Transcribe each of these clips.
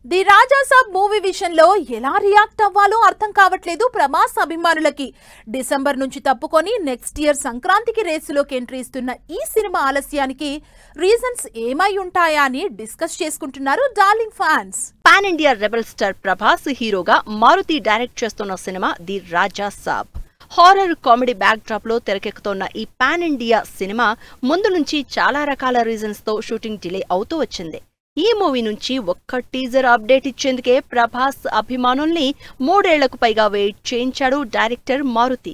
The Raja Saab movie విషయంలో ఎలా react అవ్వాలో అర్థం కావట్లేదు ప్రభాస్ అభిమానులకి. డిసెంబర్ నుంచి తప్పుకొని నెక్స్ట్ ఇయర్ సంక్రాంతికి రేసులోకి ఎంట్రీ ఇస్తున్న ఈ సినిమా ఆలస్యానికి రీజన్స్ ఏమై ఉంటాయా అని డిస్కస్ చేసుకుంటున్నారు darling fans. Pan India rebel star Prabhas హీరోగా మారుతి డైరెక్ట్ చేస్తున్న cinema the Raja Saab. Horror comedy back drop లో తెరకెక్కుతోన్న ఈ పాన్ ఇండియా సినిమా ముందు నుంచి చాలా రకాల రీజన్స్ తో షూటింగ్ డిలే అవుతూ వచ్చింది. ఈ మూవీ నుంచి ఒక్క టీజర్ అప్డేట్ ఇచ్చేందుకే ప్రభాస్ అభిమానుల్ని 3 ఏళ్లకు పైగా వెయిట్ చేయించాడు డైరెక్టర్ మారుతి.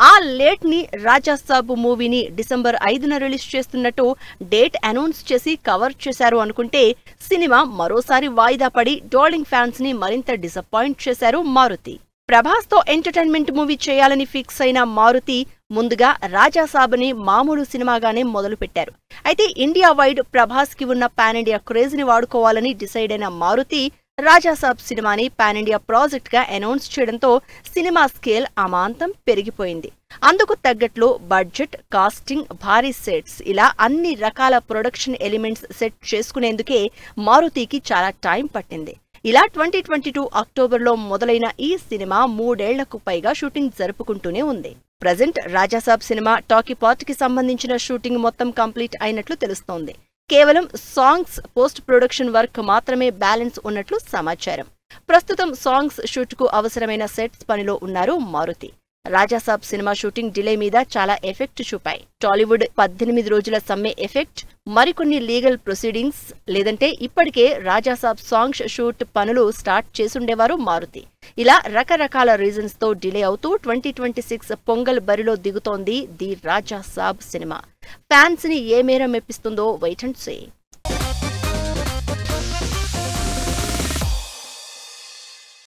ఆ లేట్ ని రాజా సాబ్ మూవీని డిసెంబర్ 5న రిలీజ్ చేస్తున్నట్టు డేట్ అనౌన్స్ చేసి కవర్ చేశారు అనుకుంటే సినిమా మరోసారి వాయిదా పడి డార్లింగ్ ఫ్యాన్స్ ని మరింత డిసప్పాయింట్ చేశారు మారుతి. ప్రభాస్ తో ఎంటర్టైన్మెంట్ మూవీ చేయాలని ఫిక్స్ అయిన మారుతి ముందుగా రాజా సాబ్ ని మామూలు సినిమాగానే మొదలుపెట్టారు. అయితే ఇండియా వైడ్ ప్రభాస్ కి ఉన్న పాన్ ఇండియా క్రేజ్ ని వాడుకోవాలని డిసైడ్ అయిన మారుతి రాజా సాబ్ సినిమాని పాన్ ఇండియా ప్రాజెక్ట్ గా అనౌన్స్ చేయడంతో సినిమా స్కేల్ అమాంతం పెరిగిపోయింది. అందుకు తగ్గట్లు బడ్జెట్, కాస్టింగ్, భారీ సెట్స్ ఇలా అన్ని రకాల ప్రొడక్షన్ ఎలిమెంట్స్ సెట్ చేసుకునేందుకే మారుతికి చాలా టైం పట్టింది. ఇలా 2022 అక్టోబర్లో మొదలైన ఈ సినిమా 3 ఏళ్లకు పైగా షూటింగ్ జరుపుకుంటూనే ఉంది. ప్రజెంట్ రాజాసాబ్ సినిమా టాకీపార్ట్ కి సంబంధించిన షూటింగ్ మొత్తం కంప్లీట్ అయినట్లు తెలుస్తోంది. కేవలం సాంగ్స్ పోస్ట్ ప్రొడక్షన్ వర్క్ మాత్రమే బ్యాలెన్స్ ఉన్నట్లు సమాచారం. ప్రస్తుతం సాంగ్స్ షూట్ కు అవసరమైన సెట్స్ పనిలో ఉన్నారు Maruthi. Rajasaab cinema shooting delay మీద చాలా ఎఫెక్ట్ చూపాయి. టాలీవుడ్ 18 రోజుల సమ్మె ఎఫెక్ట్, మరికొన్ని లీగల్ ప్రొసీడింగ్స్, లేదంటే ఇప్పటికే రాజాసాబ్ సాంగ్స్ షూట్ పనులు స్టార్ట్ చేసుండేవారు మారుతి. ఇలా రకరకాల రీజన్స్ తో డిలే అవుతూ 2026 పొంగల్ బరిలో దిగుతోంది ది రాజా సాబ్ సినిమా. ఫ్యాన్స్ ని ఏ మేర మెప్పిస్తుందో వెయిట్ అండ్ సీ.